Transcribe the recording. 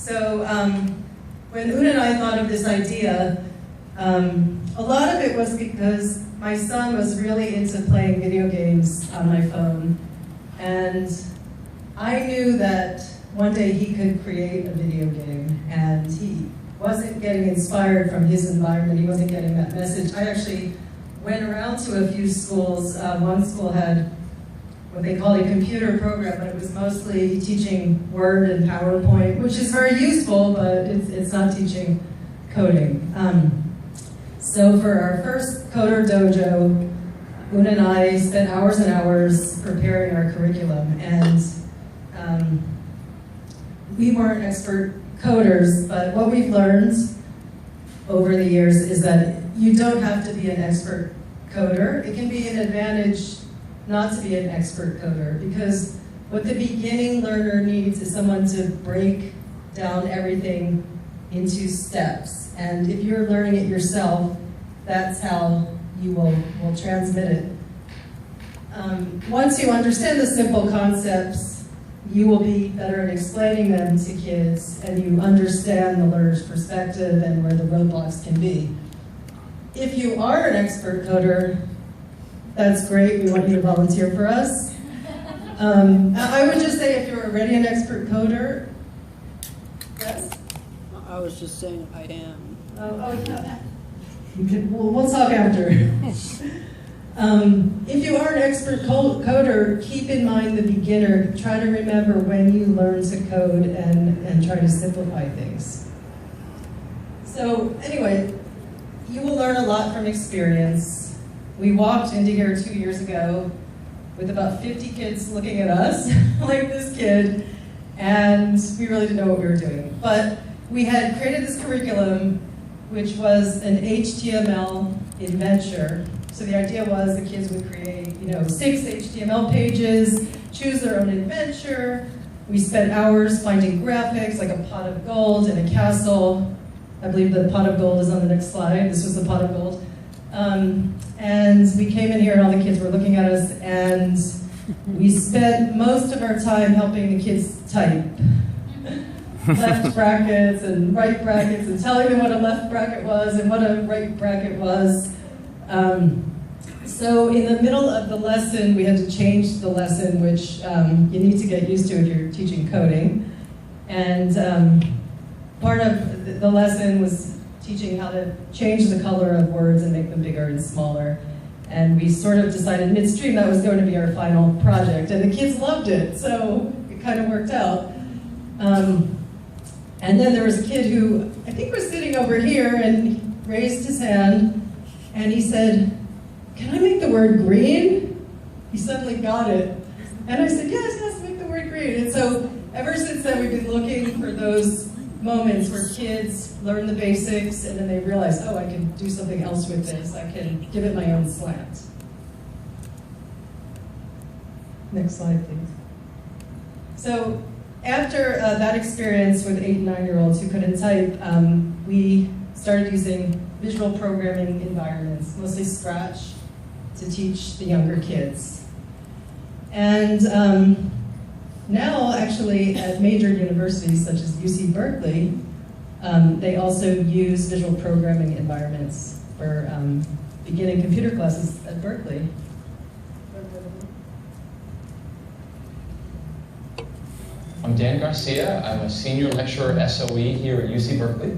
So when Una and I thought of this idea, a lot of it was because my son was really into playing video games on my phone. And I knew that one day he could create a video game, and he wasn't getting inspired from his environment. He wasn't getting that message. I actually went around to a few schools. One school had what they call a computer program, but it was mostly teaching Word and PowerPoint, which is very useful, but it's not teaching coding. So for our first Coder Dojo, Una and I spent hours and hours preparing our curriculum, and we weren't expert coders, but what we've learned over the years is that you don't have to be an expert coder. It can be an advantage not to be an expert coder, because what the beginning learner needs is someone to break down everything into steps. And if you're learning it yourself, that's how you will transmit it. Once you understand the simple concepts, you will be better at explaining them to kids, and you understand the learner's perspective and where the roadblocks can be. If you are an expert coder, that's great. We want you to volunteer for us. I would just say if you're already an expert coder, yes? I was just saying I am. Yeah. We'll talk after. If you are an expert coder, keep in mind the beginner. Try to remember when you learn to code and try to simplify things. So anyway, you will learn a lot from experience. We walked into here 2 years ago with about 50 kids looking at us, like this kid, and we really didn't know what we were doing. But we had created this curriculum, which was an HTML adventure. So the idea was the kids would create, 6 HTML pages, choose their own adventure. We spent hours finding graphics, like a pot of gold and a castle. I believe the pot of gold is on the next slide. This was the pot of gold. And we came in here and all the kids were looking at us, and we spent most of our time helping the kids type. Left brackets and right brackets, and telling them what a left bracket was and what a right bracket was. So in the middle of the lesson, we had to change the lesson, which you need to get used to if you're teaching coding. And part of the lesson was teaching how to change the color of words and make them bigger and smaller. And we sort of decided midstream that was going to be our final project. And the kids loved it, so it kind of worked out. And then there was a kid who I think was sitting over here and raised his hand, and he said, "Can I make the word green?" He suddenly got it. And I said, yes, make the word green. And so ever since then, we've been looking for those moments where kids learn the basics and then they realize, oh, I can do something else with this. I can give it my own slant. Next slide, please. So after that experience with 8 and 9-year-olds who couldn't type, we started using visual programming environments, mostly Scratch, to teach the younger kids. And now, actually, at major universities such as UC Berkeley, they also use visual programming environments for beginning computer classes at Berkeley. I'm Dan Garcia. I'm a senior lecturer at SOE here at UC Berkeley.